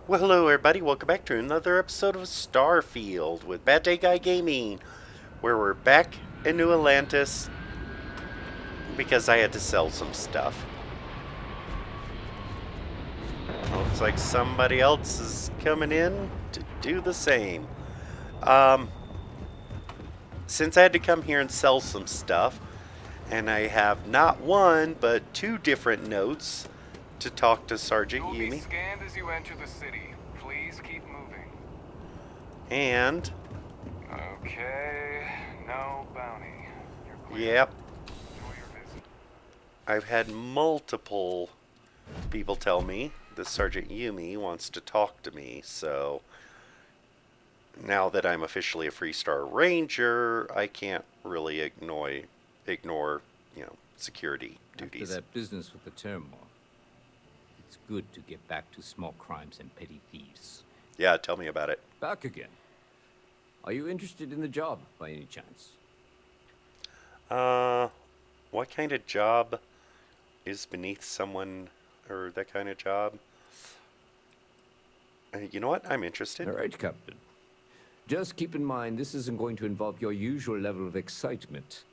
Well, hello everybody. Welcome back to another episode of Starfield with Bad Day Guy Gaming, where we're back in New Atlantis because I had to sell some stuff. Looks like somebody else is coming in to do the same. Um, since I had to come here and sell some stuff, and I have not one but two different notes to talk to Sergeant You will be Yumi, scanned as you enter the city. Please keep moving. and Okay, no bounty. You're clear. yep, Enjoy your visit. I've had multiple people tell me that Sergeant Yumi wants to talk to me, so now that I'm officially a Freestar Ranger, I can't really ignore, security After duties. that business with the turmoil, it's good to get back to small crimes and petty thieves. Yeah, tell me about it. Back again. Are you interested in the job, by any chance? Uh, what kind of job is beneath someone or that kind of job? You know what? I'm interested. All right, Captain. Just keep in mind this isn't going to involve your usual level of excitement.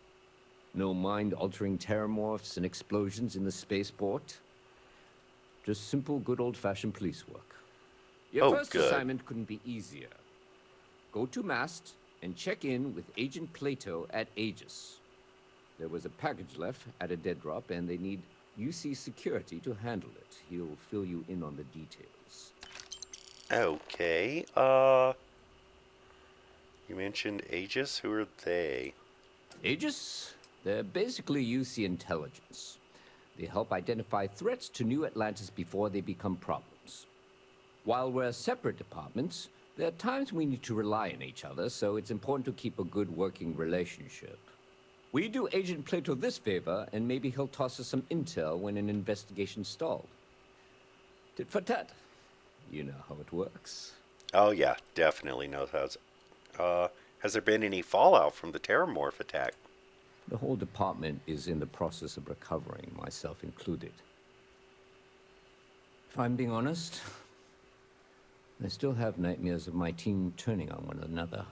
No mind-altering terramorphs and explosions in the spaceport. Just simple, good old-fashioned police work. Your Oh, first good. assignment couldn't be easier. Go to Mast and check in with Agent Plato at Aegis. There was a package left at a dead drop, and they need UC security to handle it. He'll fill you in on the details. Okay. You mentioned Aegis. Who are they? Aegis? They're basically UC intelligence. They help identify threats to New Atlantis before they become problems. While we're separate departments, there are times we need to rely on each other, so it's important to keep a good working relationship. We do Agent Plato this favor, and maybe he'll toss us some intel when an investigation stalled. Tit for tat. You know how it works. Oh yeah, definitely knows how. Has there been any fallout from the Terramorph attack? The whole department is in the process of recovering, myself included. If I'm being honest, I still have nightmares of my team turning on one another.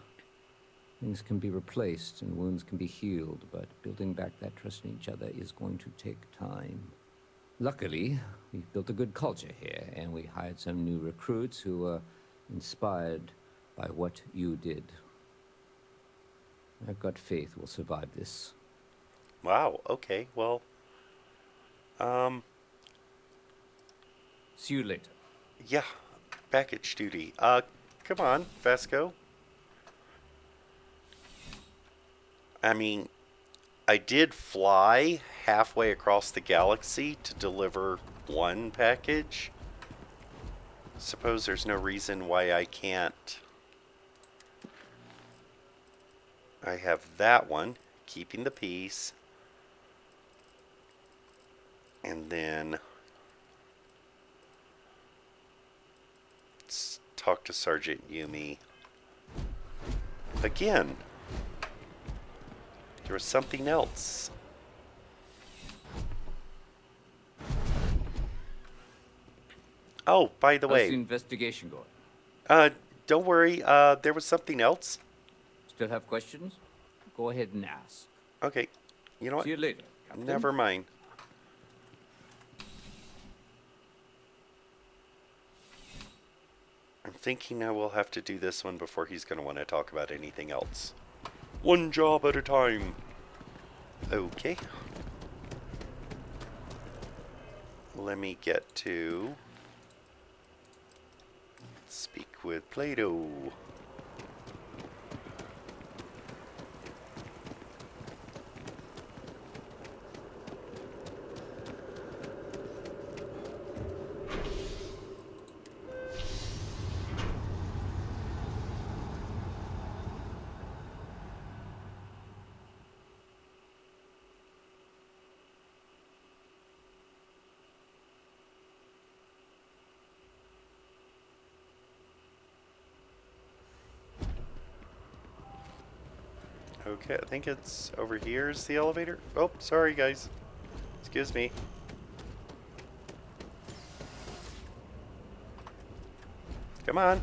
Things can be replaced and wounds can be healed, but building back that trust in each other is going to take time. Luckily, we've built a good culture here, and we hired some new recruits who were inspired by what you did. I've got faith we'll survive this. Wow. Okay. Well. See you later. Yeah. Package duty. Come on, Vasco. I mean, I did fly halfway across the galaxy to deliver one package. Suppose there's no reason why I can't. I have that one, keeping the peace. And then let's talk to Sergeant Yumi. Again, there was something else. Oh, by the How's the way, investigation going? don't worry, there was something else. Still have questions? Go ahead and ask. Okay, you know what? See you later, Captain. Never mind. I'm thinking I will have to do this one before he's going to want to talk about anything else. One job at a time. Okay. Let me get to speak with Plato. Okay, I think it's over here is the elevator. Oh, sorry guys. Excuse me. Come on.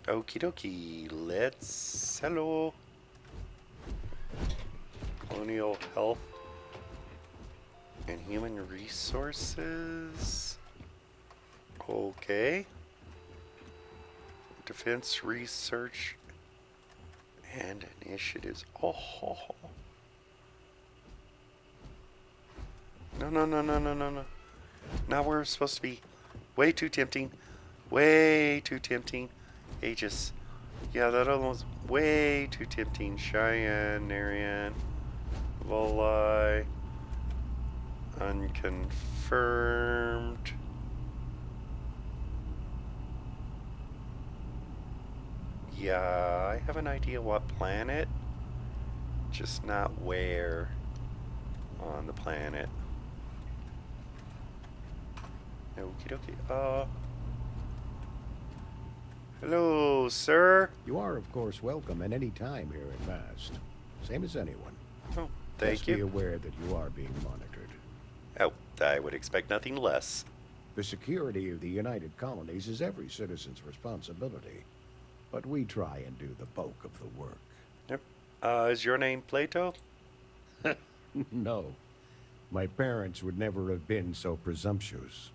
Okie dokie. Let's... Hello. Colonial Health and Human Resources. Okay. Defense Research and Initiatives. Oh. No, no, no, no, no, no, no. Now we're supposed to be way too tempting. Way too tempting. Aegis. Yeah, that other one's way too tempting. Cheyenne, Narian, Volai. Unconfirmed. Yeah, I have an idea what planet. Just not where on the planet. Okie dokie. Hello, sir. You are, of course, welcome at any time here at Vast. Same as anyone. Oh, thank Just be you. aware that you are being monitored. Oh, I would expect nothing less. The security of the United Colonies is every citizen's responsibility. But we try and do the bulk of the work. Yep. Is your name Plato? No. My parents would never have been so presumptuous.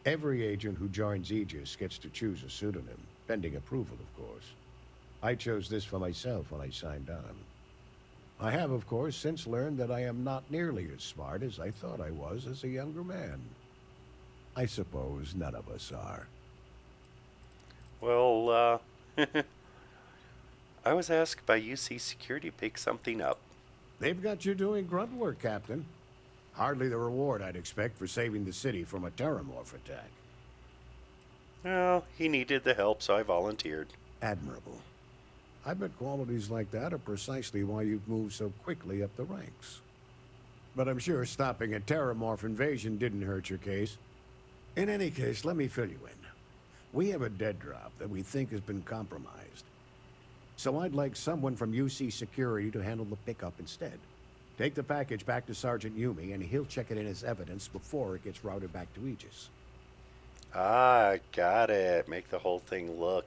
Every agent who joins Aegis gets to choose a pseudonym, pending approval, of course. I chose this for myself when I signed on. I have, of course, since learned that I am not nearly as smart as I thought I was as a younger man. I suppose none of us are. Well, I was asked by UC Security to pick something up. They've got you doing grunt work, Captain. Hardly the reward I'd expect for saving the city from a terramorph attack. Well, he needed the help, so I volunteered. Admirable. I bet qualities like that are precisely why you've moved so quickly up the ranks. But I'm sure stopping a terramorph invasion didn't hurt your case. In any case, let me fill you in. We have a dead drop that we think has been compromised. So I'd like someone from UC Security to handle the pickup instead. Take the package back to Sergeant Yumi, and he'll check it in as evidence before it gets routed back to Aegis. Ah, got it. Make the whole thing look.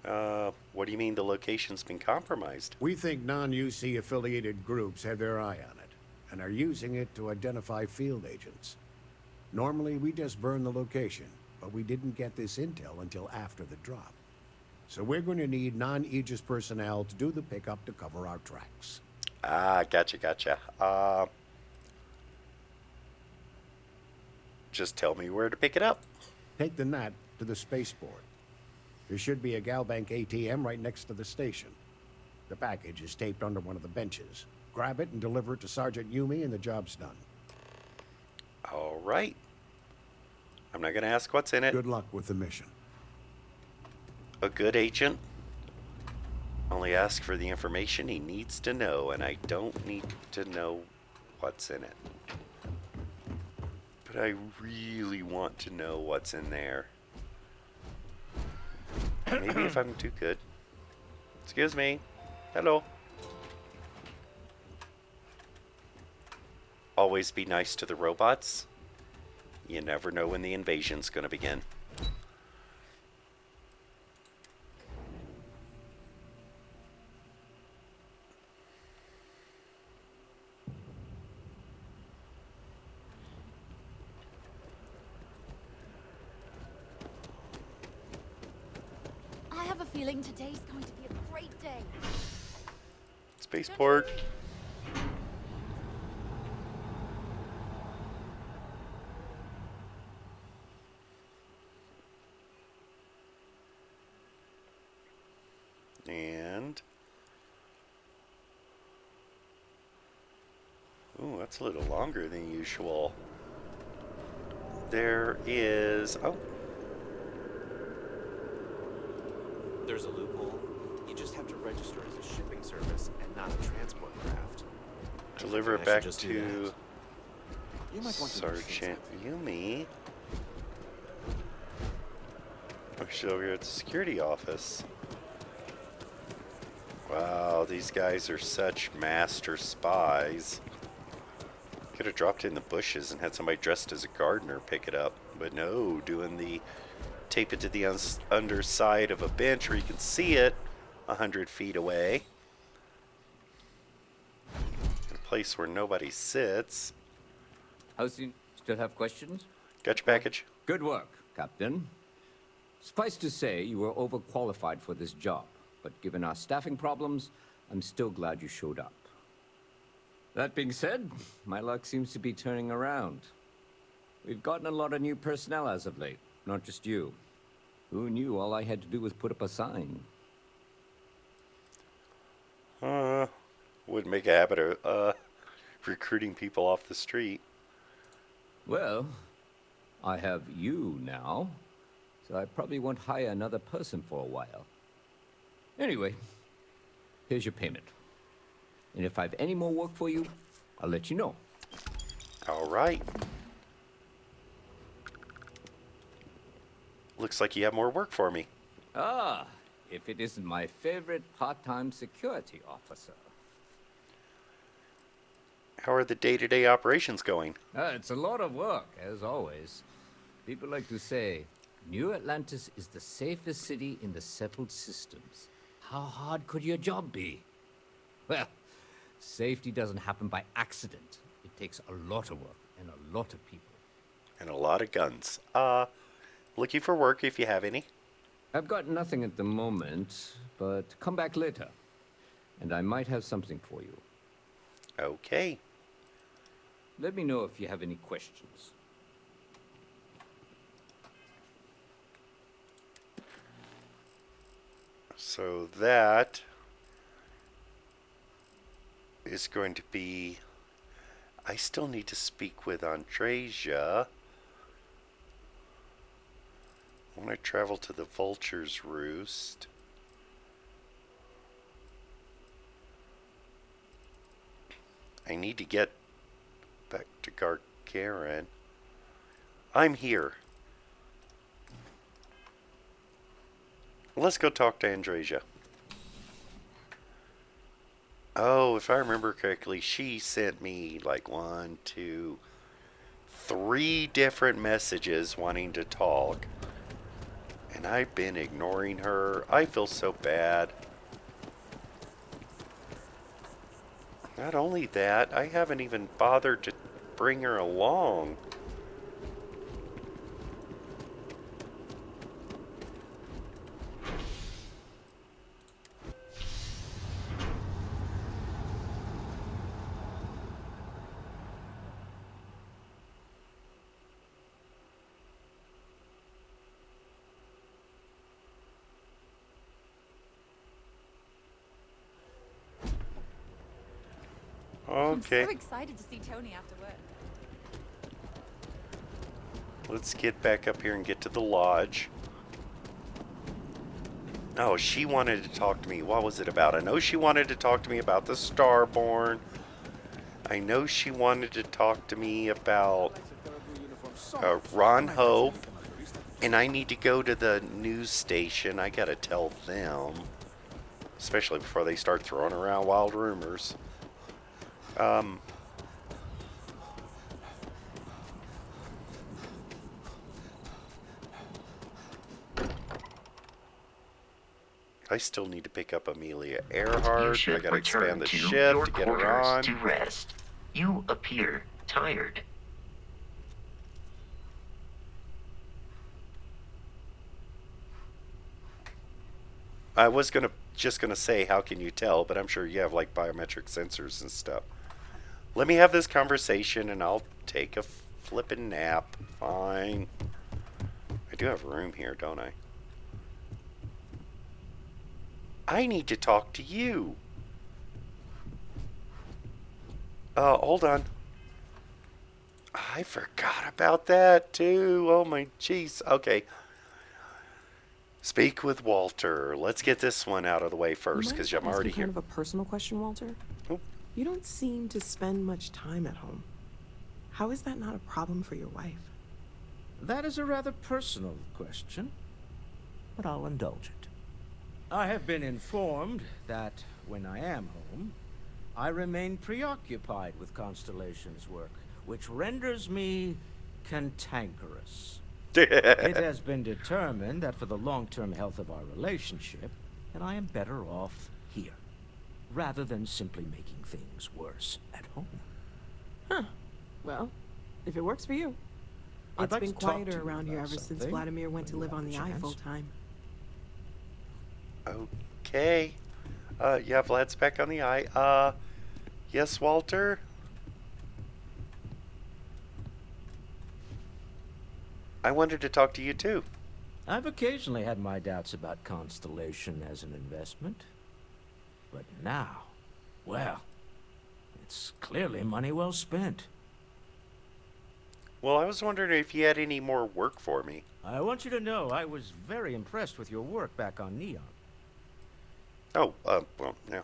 What do you mean the location's been compromised? We think non-UC affiliated groups have their eye on it, and are using it to identify field agents. Normally, we just burn the location, but we didn't get this intel until after the drop. So we're going to need non-Aegis personnel to do the pickup to cover our tracks. Ah, gotcha. Just tell me where to pick it up. Take the NAT to the spaceport. There should be a Galbank ATM right next to the station. The package is taped under one of the benches. Grab it and deliver it to Sergeant Yumi, and the job's done. All right. I'm not going to ask what's in it. Good luck with the mission. A good agent only asks for the information he needs to know, and I don't need to know what's in it. But I really want to know what's in there. Maybe if I'm too good. Excuse me. Hello. Always be nice to the robots. You never know when the invasion's gonna begin. I have a feeling today's going to be a great day. Spaceport. And ooh, that's a little longer than usual. There is There's a loophole. You just have to register as a shipping service and not a transport craft. deliver it I back should just do to that. You might want to Sergeant Yumi. Oh, she's over here at the security office. Wow. Oh, these guys are such master spies. Could have dropped it in the bushes and had somebody dressed as a gardener pick it up. But no, doing the tape it to the underside of a bench where you can see it 100 feet away. In a place where nobody sits. How's you still have questions? Got your package? Good work, Captain. Suffice to say, you were overqualified for this job, but given our staffing problems, I'm still glad you showed up. That being said, my luck seems to be turning around. We've gotten a lot of new personnel as of late, not just you. Who knew all I had to do was put up a sign? Wouldn't make a habit of recruiting people off the street. Well, I have you now, so I probably won't hire another person for a while. Anyway, here's your payment. And if I have any more work for you, I'll let you know. All right. Looks like you have more work for me. Ah, if it isn't my favorite part-time security officer. How are the day-to-day operations going? It's a lot of work, as always. People like to say, New Atlantis is the safest city in the settled systems. How hard could your job be? Well, safety doesn't happen by accident. It takes a lot of work and a lot of people. And a lot of guns. Looking for work if you have any. I've got nothing at the moment, but come back later. And I might have something for you. Okay. Let me know if you have any questions. So that is going to be... I still need to speak with Andreja. I want to travel to the Vulture's Roost. I need to get back to Gargarin. I'm here. Let's go talk to Andreja. Oh, if I remember correctly, she sent me like 1, 2, 3 different messages wanting to talk. And I've been ignoring her. I feel so bad. Not only that, I haven't even bothered to bring her along. Okay. I'm so excited to see Tony after work. Let's get back up here and get to the lodge. Oh, she wanted to talk to me. What was it about? I know she wanted to talk to me about the Starborn. I know she wanted to talk to me about Ron Hope. And I need to go to the news station. I gotta tell them. Especially before they start throwing around wild rumors. I still need to pick up Amelia Earhart. I gotta expand the ship to get her on. To rest. You appear tired. I was just gonna say, how can you tell? But I'm sure you have like biometric sensors and stuff. Let me have this conversation and I'll take a flippin' nap. Fine. I do have room here, don't I? I need to talk to you. Hold on. I forgot about that too. Oh my jeez. Okay. Speak with Walter. Let's get this one out of the way first, because I'm already here. Kind of a personal question, Walter. Oh. You don't seem to spend much time at home. How is that not a problem for your wife? That is a rather personal question, but I'll indulge it. I have been informed that when I am home, I remain preoccupied with Constellation's work, which renders me cantankerous. It has been determined that for the long-term health of our relationship, that I am better off here, rather than simply making things worse at home. Huh. Well, if it works for you. I'd It's like been to talk to quieter you around here about ever since something, Vladimir went to when you live have on the the eye chance. full time. Okay. Yeah, Vlad's back on the eye. Yes, Walter? I wanted to talk to you too. I've occasionally had my doubts about Constellation as an investment. But now, well, it's clearly money well spent. Well, I was wondering if you had any more work for me. I want you to know I was very impressed with your work back on Neon. Oh, well, yeah.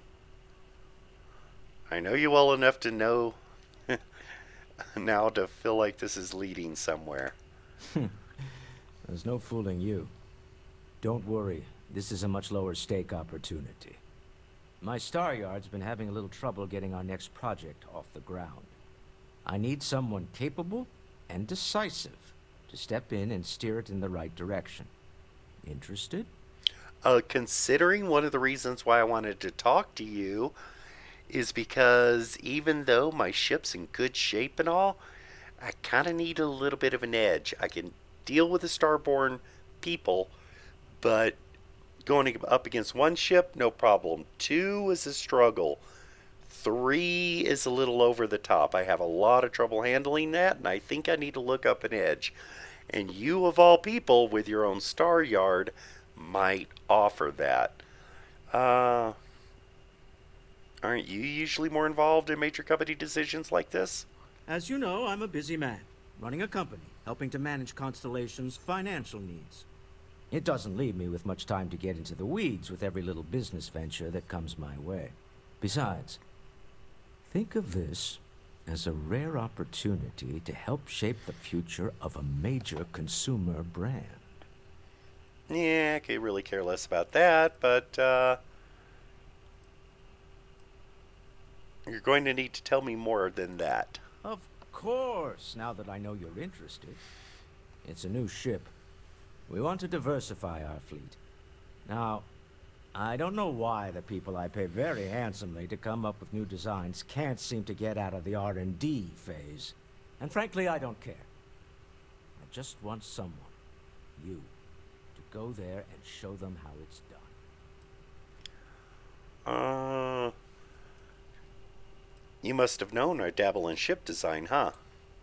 I know you well enough to know now to feel like this is leading somewhere. There's no fooling you. Don't worry, this is a much lower stake opportunity. My Star Yard's been having a little trouble getting our next project off the ground. I need someone capable and decisive to step in and steer it in the right direction. Interested? Considering one of the reasons why I wanted to talk to you is because even though my ship's in good shape and all, I kind of need a little bit of an edge. I can deal with the Starborn people, but going up against one ship, no problem. 2 is a struggle. 3 is a little over the top. I have a lot of trouble handling that, and I think I need to look up an edge. And you, of all people, with your own Star Yard, might offer that. Aren't you usually more involved in major company decisions like this? As you know, I'm a busy man, running a company, helping to manage Constellation's financial needs. It doesn't leave me with much time to get into the weeds with every little business venture that comes my way. Besides, think of this as a rare opportunity to help shape the future of a major consumer brand. Yeah, I could really care less about that, but you're going to need to tell me more than that. Of course, now that I know you're interested. It's a new ship. We want to diversify our fleet. Now, I don't know why the people I pay very handsomely to come up with new designs can't seem to get out of the R&D phase. And frankly, I don't care. I just want someone, you, to go there and show them how it's done. You must have known I dabble in ship design, huh?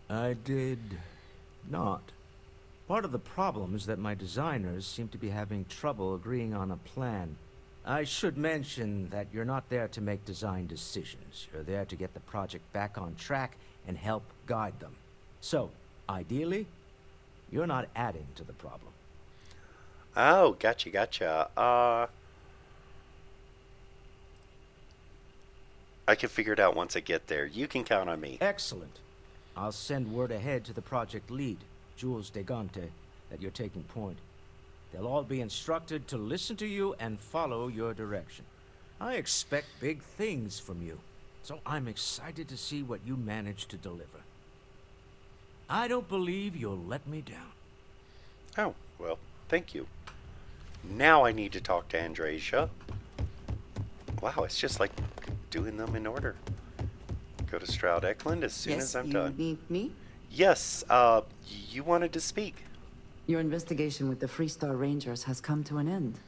I did not. Part of the problem is that my designers seem to be having trouble agreeing on a plan. I should mention that you're not there to make design decisions. You're there to get the project back on track and help guide them. So, ideally, you're not adding to the problem. Oh, gotcha. I can figure it out once I get there. You can count on me. Excellent. I'll send word ahead to the project lead, Jules Degante, that you're taking point. They'll all be instructed to listen to you and follow your direction. I expect big things from you, so I'm excited to see what you manage to deliver. I don't believe you'll let me down. Oh, well, thank you. Now I need to talk to Andreja. Wow, it's just like doing them in order. Go to Stroud Eklund as soon as I'm done. Yes, you need me? Yes, you wanted to speak. Your investigation with the Freestar Rangers has come to an end.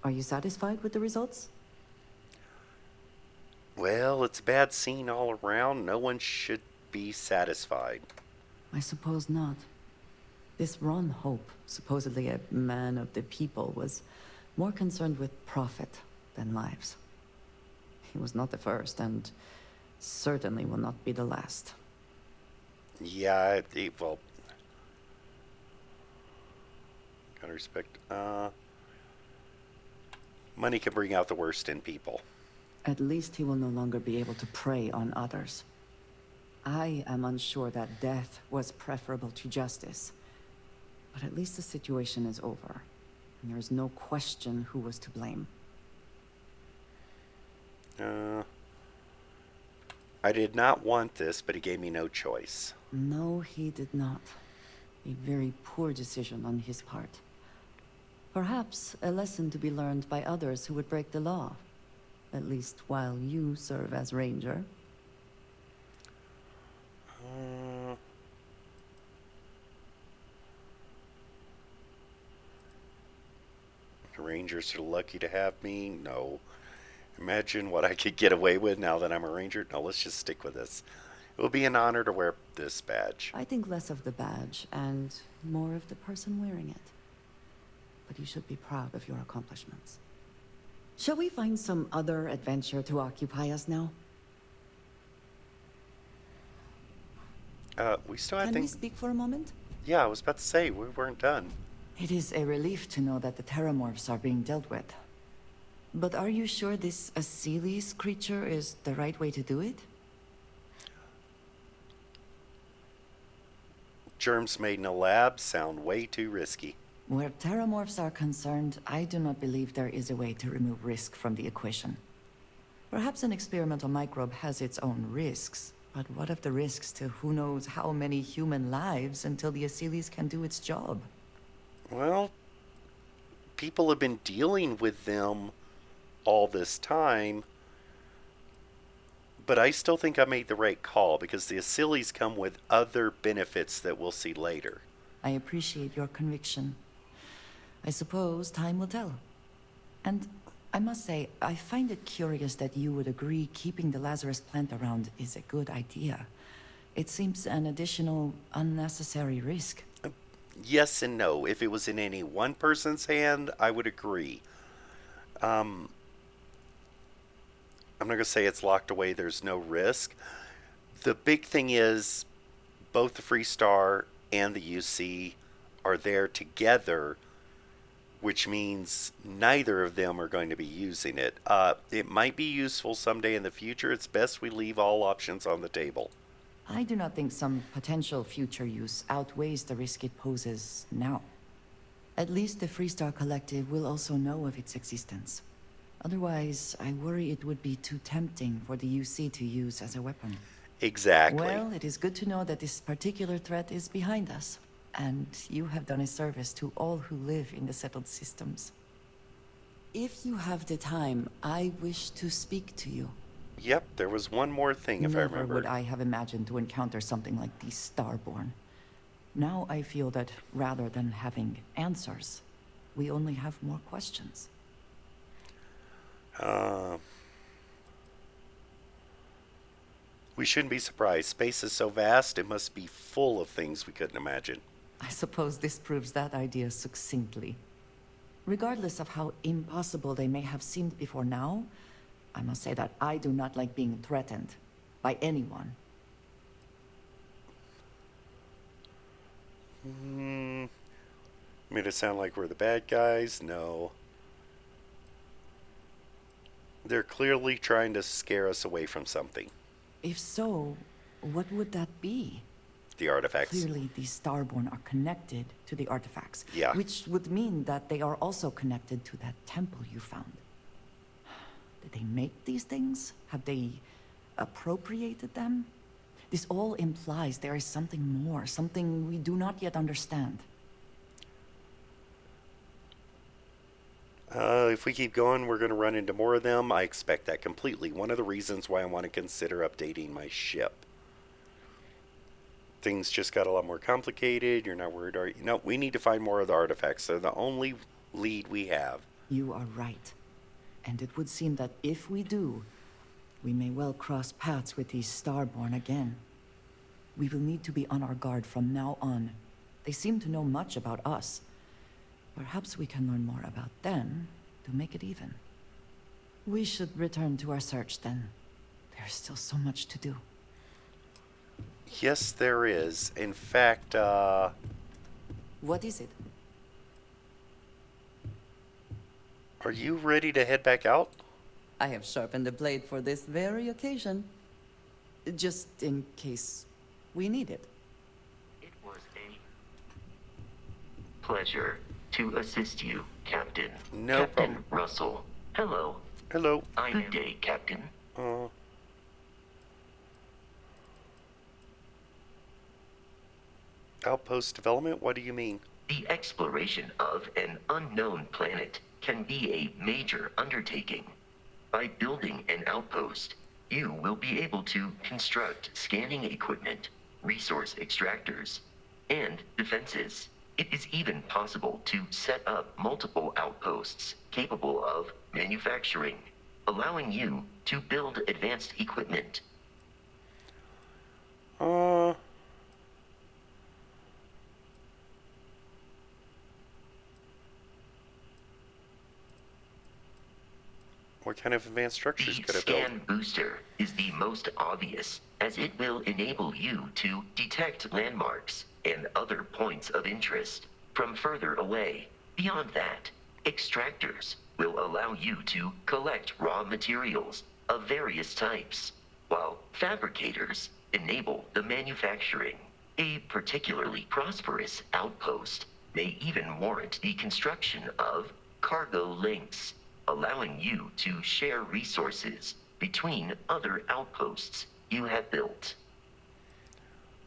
Are you satisfied with the results? Well, it's a bad scene all around. No one should be satisfied. I suppose not. This Ron Hope, supposedly a man of the people, was more concerned with profit than lives. He was not the first, and certainly will not be the last. Yeah, well, gotta respect. Money can bring out the worst in people. At least he will no longer be able to prey on others. I am unsure that death was preferable to justice. But at least the situation is over. And there is no question who was to blame. Uh, I did not want this, but he gave me no choice. No, he did not. A very poor decision on his part. Perhaps a lesson to be learned by others who would break the law. At least while you serve as ranger. The Rangers are lucky to have me. No. Imagine what I could get away with now that I'm a ranger. No, let's just stick with this. It will be an honor to wear this badge. I think less of the badge and more of the person wearing it. But you should be proud of your accomplishments. Shall we find some other adventure to occupy us now? We still have Can we things. speak for a moment? Yeah, I was about to say, we weren't done. It is a relief to know that the Terramorphs are being dealt with. But are you sure this Acilis creature is the right way to do it? Germs made in a lab sound way too risky. Where Terramorphs are concerned, I do not believe there is a way to remove risk from the equation. Perhaps an experimental microbe has its own risks, but what of the risks to who knows how many human lives until the Acilis can do its job? Well, people have been dealing with them all this time, but I still think I made the right call because the Acilis come with other benefits that we'll see later. I appreciate your conviction. I suppose time will tell. And I must say, I find it curious that you would agree keeping the Lazarus plant around is a good idea. It seems an additional, unnecessary risk. Yes and no. If it was in any one person's hand, I would agree. I'm not going to say it's locked away, there's no risk. The big thing is both the Freestar and the UC are there together, which means neither of them are going to be using it. It might be useful someday in the future. It's best we leave all options on the table. I do not think some potential future use outweighs the risk it poses now. At least the Freestar Collective will also know of its existence. Otherwise, I worry it would be too tempting for the UC to use as a weapon. Exactly. Well, it is good to know that this particular threat is behind us. And you have done a service to all who live in the settled systems. If you have the time, I wish to speak to you. Yep, there was one more thing, if I Never remember. would I have imagined to encounter something like these Starborn. Now I feel that rather than having answers, we only have more questions. We shouldn't be surprised. Space is so vast, it must be full of things we couldn't imagine. I suppose this proves that idea succinctly. Regardless of how impossible they may have seemed before now, I must say that I do not like being threatened by anyone. Made it sound like we're the bad guys? No. They're clearly trying to scare us away from something. If so, what would that be? The artifacts. Clearly, these Starborn are connected to the artifacts. Yeah. Which would mean that they are also connected to that temple you found. Did they make these things? Have they appropriated them? This all implies there is something more, something we do not yet understand. If we keep going, we're going to run into more of them. I expect that completely. One of the reasons why I want to consider updating my ship. Things just got a lot more complicated. You're not worried, are you? No, we need to find more of the artifacts. They're the only lead we have. You are right. And it would seem that if we do, we may well cross paths with these Starborn again. We will need to be on our guard from now on. They seem to know much about us. Perhaps we can learn more about them to make it even. We should return to our search then. There's still so much to do. Yes, there is. In fact, What is it? are you ready to head back out? I have sharpened the blade for this very occasion. Just in case we need it. It was a pleasure to assist you, Captain. No Captain problem. Russell. Hello. Hello. Good day, Captain. Outpost development? What do you mean? The exploration of an unknown planet can be a major undertaking. By building an outpost, you will be able to construct scanning equipment, resource extractors, and defenses. It is even possible to set up multiple outposts capable of manufacturing, allowing you to build advanced equipment. What kind of advanced structures The could I build? scan booster is the most obvious, as it will enable you to detect landmarks and other points of interest from further away. Beyond that, extractors will allow you to collect raw materials of various types, while fabricators enable the manufacturing. A particularly prosperous outpost may even warrant the construction of cargo links, allowing you to share resources between other outposts you have built.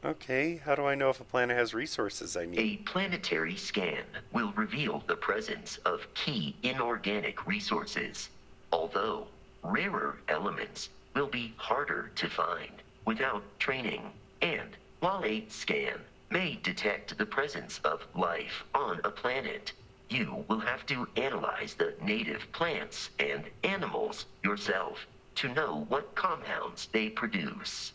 Okay, how do I know if a planet has resources I A need? planetary scan will reveal the presence of key inorganic resources, although rarer elements will be harder to find without training. And while a scan may detect the presence of life on a planet, you will have to analyze the native plants and animals yourself to know what compounds they produce.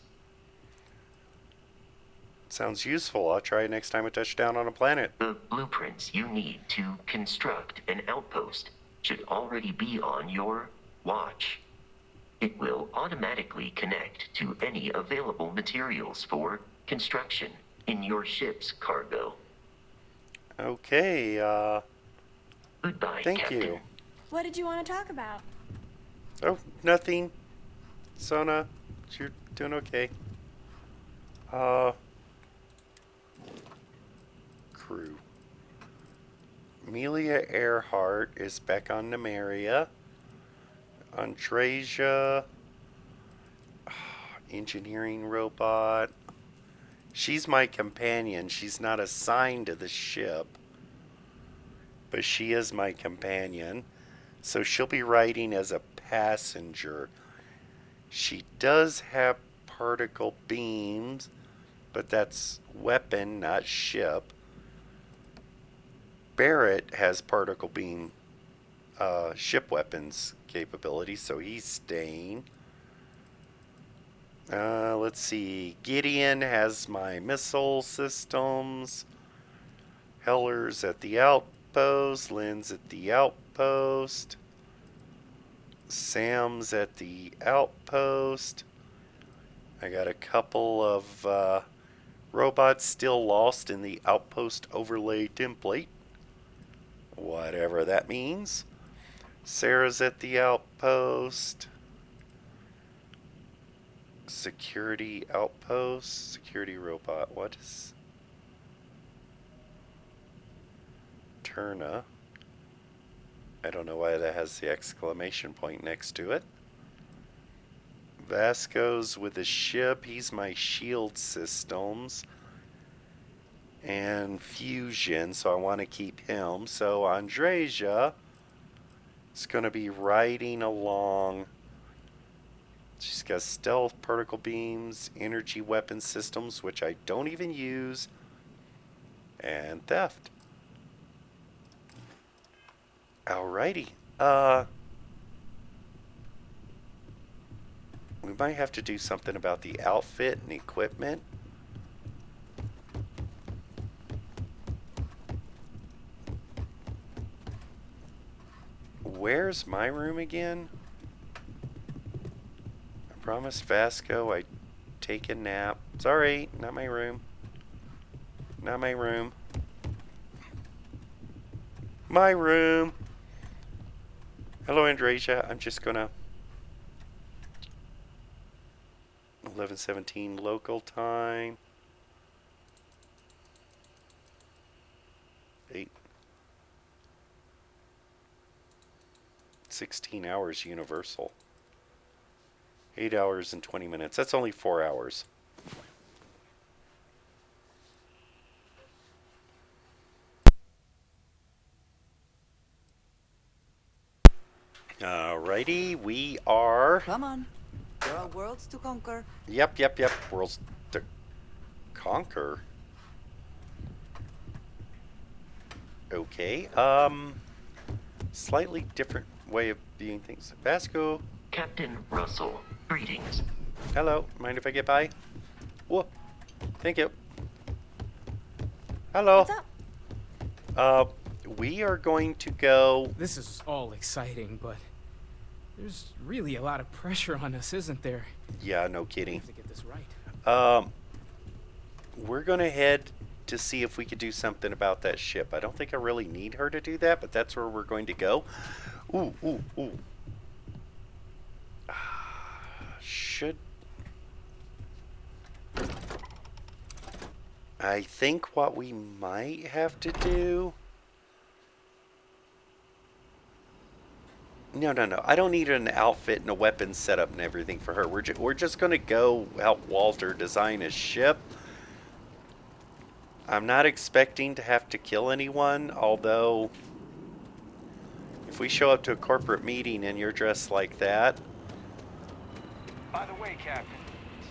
Sounds useful. I'll try it next time I touch down on a planet. The blueprints you need to construct an outpost should already be on your watch. It will automatically connect to any available materials for construction in your ship's cargo. Okay, Goodbye, thank Captain. you. What did you want to talk about? Oh, nothing. Sona, you're doing okay. Crew. Amelia Earhart is back on Nemeria. Andreja, engineering robot. She's my companion. She's not assigned to the ship, but she is my companion. So she'll be riding as a passenger. She does have particle beams, but that's weapon, not ship. Barrett has particle beam ship weapons capability, so he's staying. Let's see. Gideon has my missile systems. Heller's at the outpost. Lynn's at the outpost. Sam's at the outpost. I got a couple of robots still lost in the outpost overlay template. Whatever that means. Sarah's at the outpost. Security outpost. Security robot. What is... Turna. I don't know why that has the exclamation point next to it. Vasco's with the ship. He's my shield systems. And fusion, so I want to keep him. So Andreja is going to be riding along. She's got stealth, particle beams, energy weapon systems, which I don't even use, and theft. Alrighty. We might have to do something about the outfit and equipment. Where's my room again? I promised Vasco I'd take a nap. Sorry, not my room. Not my room. My room. Hello, Andreja. I'm just gonna 11:17 local time. 8 16 hours universal. 8 hours and 20 minutes. That's only 4 hours. Alrighty, we are... Come on. There are worlds to conquer. Yep. Worlds to conquer. Okay, slightly different way of viewing things. Vasco. Captain Russell, greetings. Hello, mind if I get by? Whoa, thank you. Hello. What's up? We are going to go... This is all exciting, but there's really a lot of pressure on us, isn't there? Yeah, no We kidding. have to get this right. We're going to head to see if we could do something about that ship. I don't think I really need her to do that, but that's where we're going to go. Ooh. Should... I think what we might have to do... No. I don't need an outfit and a weapon setup and everything for her. We're just going to go help Walter design his ship. I'm not expecting to have to kill anyone, although if we show up to a corporate meeting and you're dressed like that... By the way, Captain,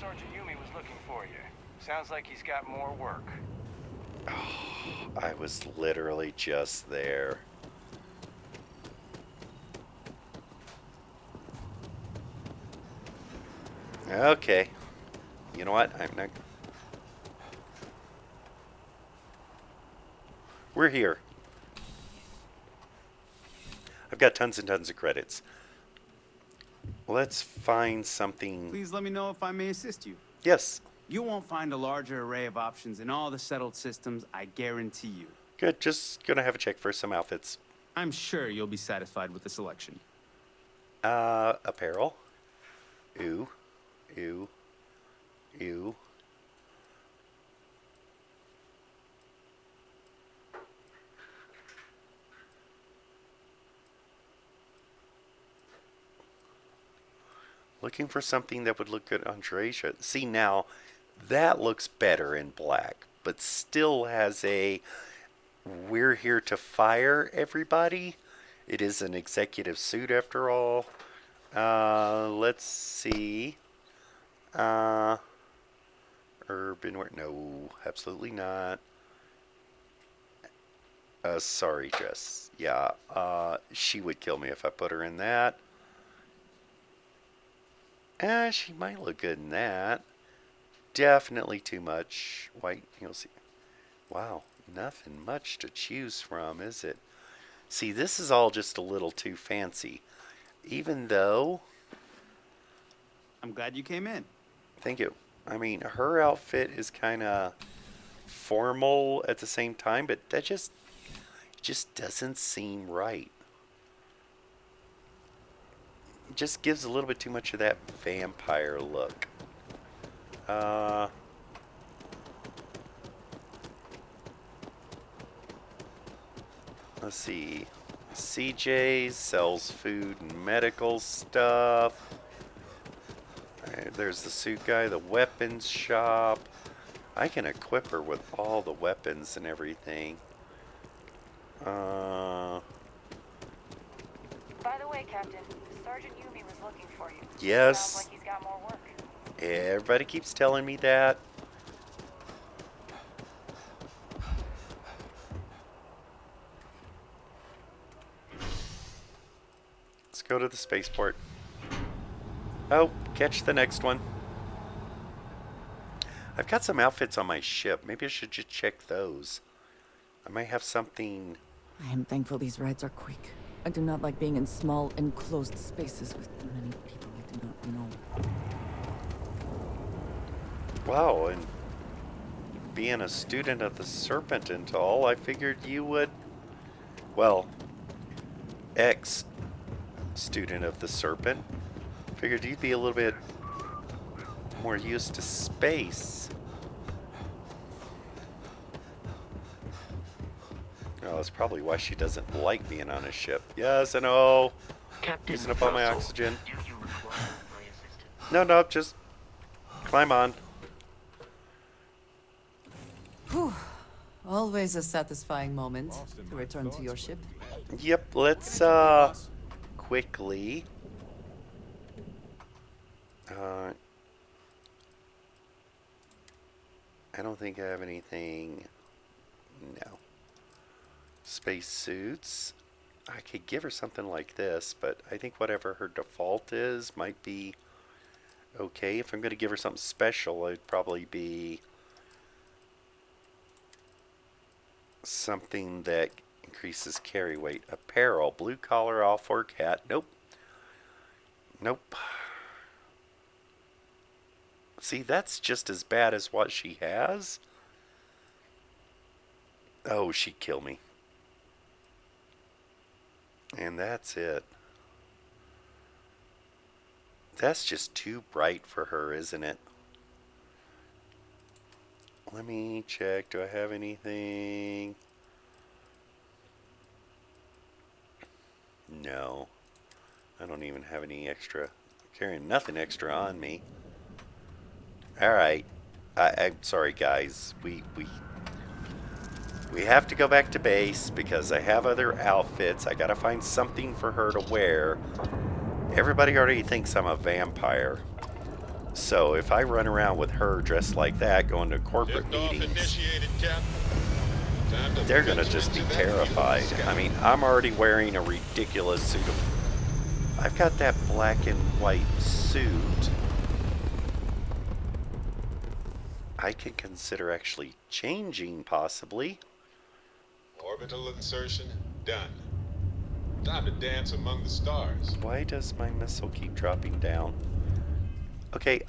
Sergeant Yumi was looking for you. Sounds like he's got more work. Oh, I was literally just there. Okay. You know what? I'm not... We're here. I've got tons and tons of credits. Let's find something... Please let me know if I may assist you. Yes. You won't find a larger array of options in all the settled systems, I guarantee you. Good. Just gonna have a check for some outfits. I'm sure you'll be satisfied with the selection. Apparel. Ew. Looking for something that would look good on Andreja. See, now, that looks better in black, but still has a we're here to fire everybody. It is an executive suit after all. Let's see. Urban wear. No, absolutely not. Sorry, Jess. Yeah, she would kill me if I put her in that. She might look good in that. Definitely too much white. You'll see. Wow, nothing much to choose from, is it? See, this is all just a little too fancy. Even though... I'm glad you came in. Thank you. I mean, her outfit is kind of formal at the same time, but that just doesn't seem right. It just gives a little bit too much of that vampire look. Let's see. CJ's sells food and medical stuff. There's the suit guy, the weapons shop. I can equip her with all the weapons and everything. By the way, Captain, Sergeant Yumi was looking for you. Yes. Sounds like he's got more work. Everybody keeps telling me that. Let's go to the spaceport. Oh, catch the next one. I've got some outfits on my ship. Maybe I should just check those. I might have something... I am thankful these rides are quick. I do not like being in small, enclosed spaces with many people I do not know. Wow, and being a student of the Serpent and all, I figured you would... Well, ex-student of the Serpent. Figured you'd be a little bit more used to space. Oh, that's probably why she doesn't like being on a ship. Yes, I know. Captain Using up all my Russell, oxygen. do you require my assistance? No, no, just climb on. Whew. Always a satisfying moment to return to your ship. Yep, let's quickly I don't think I have anything. No. Space suits. I could give her something like this, but I think whatever her default is might be okay. If I'm going to give her something special, it'd probably be something that increases carry weight. Apparel, blue collar, off work hat. Nope. Nope. See, that's just as bad as what she has. Oh, she'd kill me. And that's it. That's just too bright for her, isn't it? Let me check. Do I have anything? No. I don't even have any extra. I'm carrying nothing extra on me. Alright. I'm sorry, guys. We have to go back to base because I have other outfits. I gotta find something for her to wear. Everybody already thinks I'm a vampire. So if I run around with her dressed like that going to corporate meetings, they're gonna just be terrified. I mean, I'm already wearing a ridiculous suit of... I've got that black and white suit. I can consider actually changing, possibly. Orbital insertion done. Time to dance among the stars. Why does my missile keep dropping down? Okay,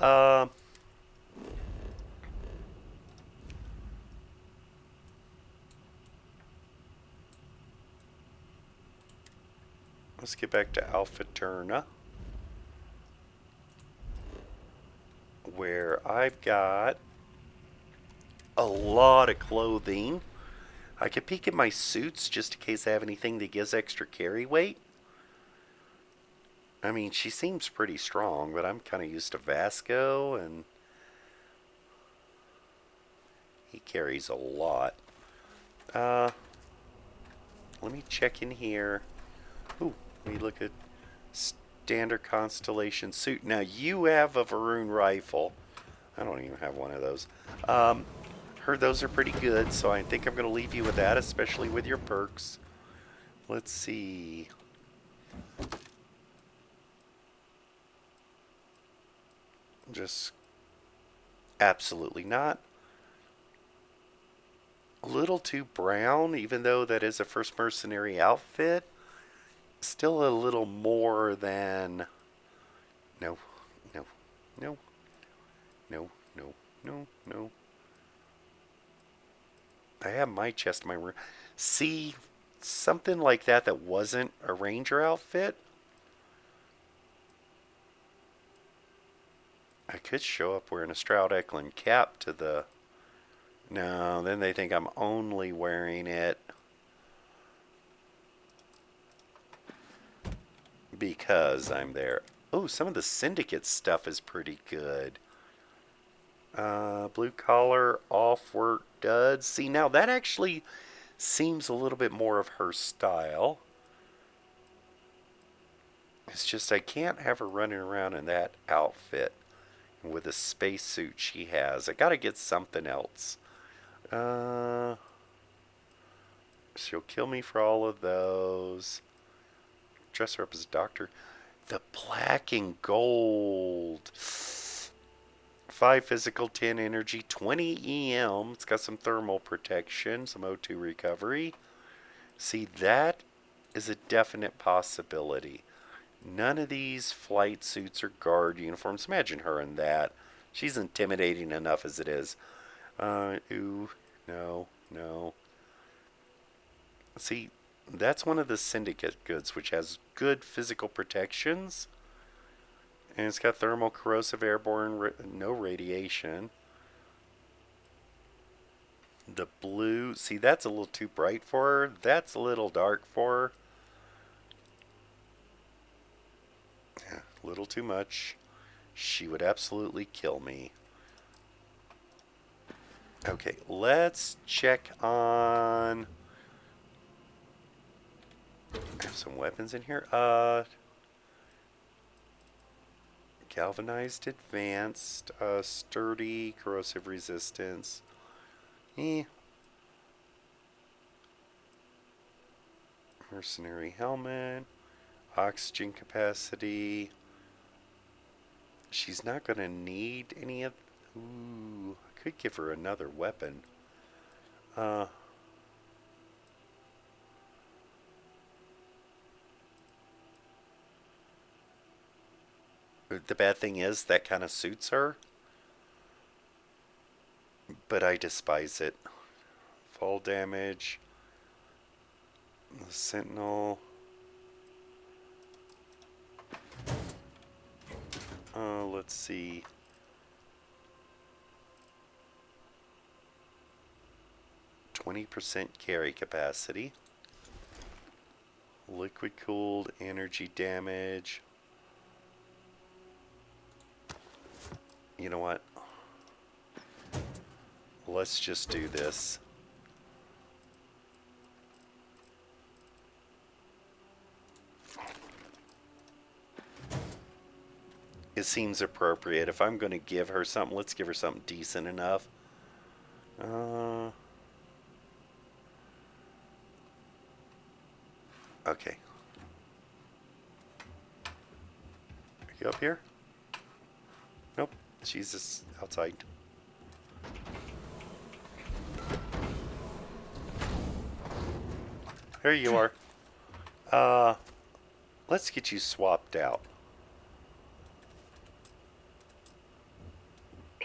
let's get back to Alpha Turna, where I've got a lot of clothing. I could peek at my suits just in case I have anything that gives extra carry weight. I mean, she seems pretty strong, but I'm kind of used to Vasco, and he carries a lot. Let me check in here. Ooh, let me look at standard constellation suit. Now, you have a Varun rifle. I don't even have one of those. Heard those are pretty good, so I think I'm going to leave you with that, especially with your perks. Let's see. Just absolutely not. A little too brown, even though that is a first mercenary outfit. Still a little more than... No, no, no, no, no, no, no. I have my chest in my room. See, something like that that wasn't a ranger outfit. I could show up wearing a Stroud Eklund cap to the... No, then they think I'm only wearing it because I'm there. Oh, some of the syndicate stuff is pretty good. Blue collar, off work duds. See, now that actually seems a little bit more of her style. It's just I can't have her running around in that outfit with the spacesuit she has. I gotta get something else. She'll kill me for all of those. Dress her up as a doctor. The black and gold. 5 physical, 10 energy, 20 EM. It's got some thermal protection, some O2 recovery. See, that is a definite possibility. None of these flight suits or guard uniforms. Imagine her in that. She's intimidating enough as it is. Ooh, no, no. See, that's one of the syndicate goods, which has good physical protections. And it's got thermal, corrosive, airborne, no radiation. The blue, see, that's a little too bright for her. That's a little dark for her. Little too much. She would absolutely kill me. Okay, let's check on... I have some weapons in here. Galvanized advanced, sturdy, corrosive resistance. Mercenary helmet. Oxygen capacity. She's not going to need any of... Ooh, I could give her another weapon. The bad thing is that kind of suits her. But I despise it. Fall damage. The Sentinel. Let's see. %20 carry capacity. Liquid cooled energy damage. You know what? Let's just do this. It seems appropriate. If I'm going to give her something, let's give her something decent enough. Okay. Are you up here? Nope. She's just outside. There you are. Let's get you swapped out.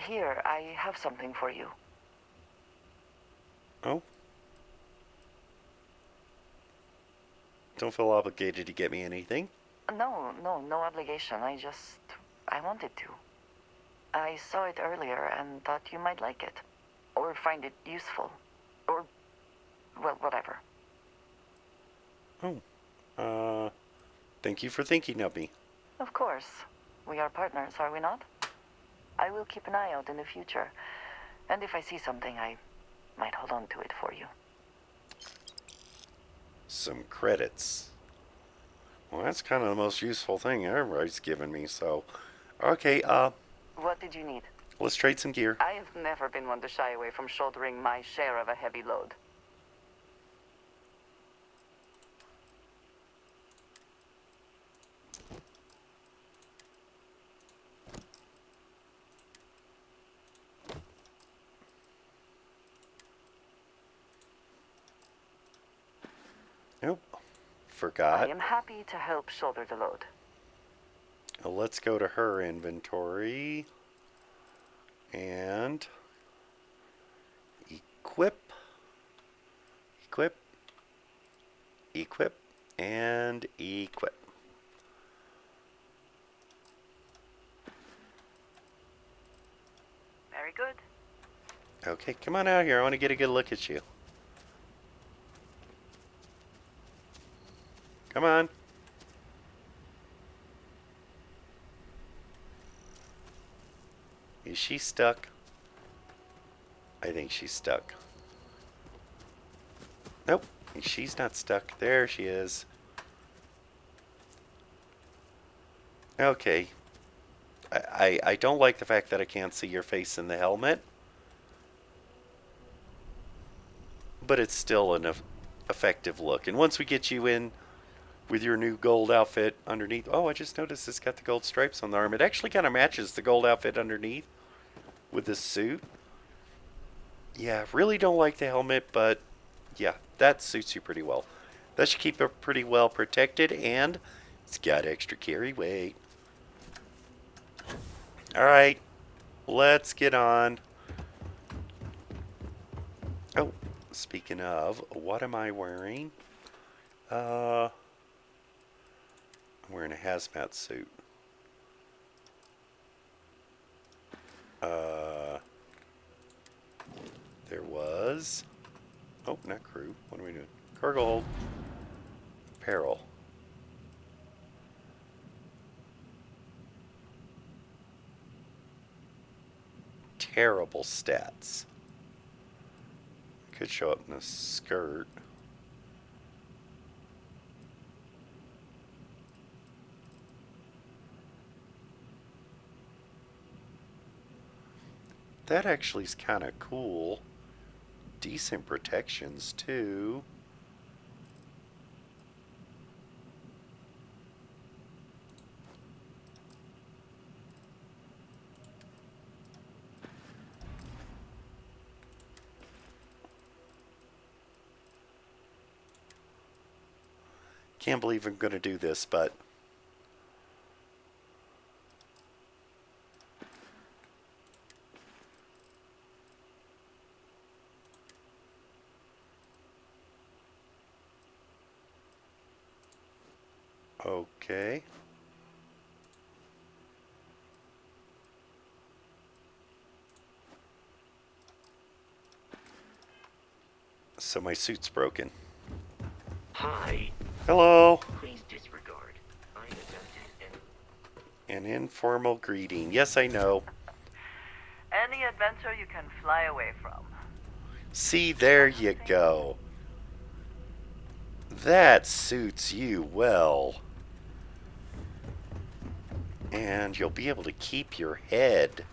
Here, I have something for you. Oh? Don't feel obligated to get me anything. No obligation. I wanted to. I saw it earlier and thought you might like it. Or find it useful. Or, well, whatever. Oh. Thank you for thinking of me. Of course. We are partners, are we not? I will keep an eye out in the future. And if I see something, I might hold on to it for you. Some credits. Well, that's kind of the most useful thing everybody's given me, so... Okay, What did you need? let's trade some gear. I have never been one to shy away from shouldering my share of a heavy load. Nope. Forgot. I am happy to help shoulder the load. Let's go to her inventory. And... equip. Equip. Equip. And equip. Very good. Okay, come on out here. I want to get a good look at you. Come on. Is she stuck? I think she's stuck. Nope, she's not stuck. There she is. Okay. I don't like the fact that I can't see your face in the helmet. But it's still an effective look. And once we get you in with your new gold outfit underneath. Oh, I just noticed it's got the gold stripes on the arm. It actually kind of matches the gold outfit underneath with this suit. Yeah, really don't like the helmet, but yeah, that suits you pretty well. That should keep it pretty well protected, and it's got extra carry weight. Alright, let's get on. Oh, speaking of, what am I wearing? I'm wearing a hazmat suit. There was... Oh, not crew. What are we doing? Cargo hold. Apparel. terrible stats. Could show up in a skirt. That actually is kind of cool. Decent protections, too. Can't believe I'm going to do this, but okay. So my suit's broken. Hi. Hello. Please disregard. I attempted An informal greeting. Yes, I know. Any adventure you can fly away from. See, there you go. That suits you well. And you'll be able to keep your head.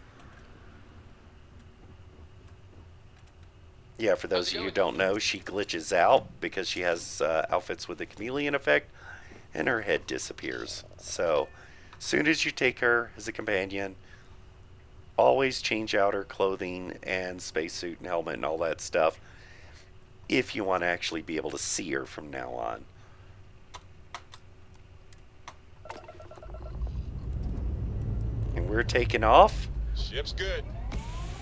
Yeah, for those of you who don't know, she glitches out because she has outfits with the chameleon effect, and her head disappears. So, soon as you take her as a companion, always change out her clothing and spacesuit and helmet and all that stuff if you want to actually be able to see her from now on. And we're taking off. Ship's good.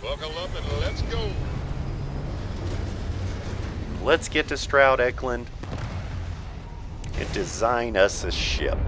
Buckle up and let's go. Let's get to Stroud Eklund and design us a ship.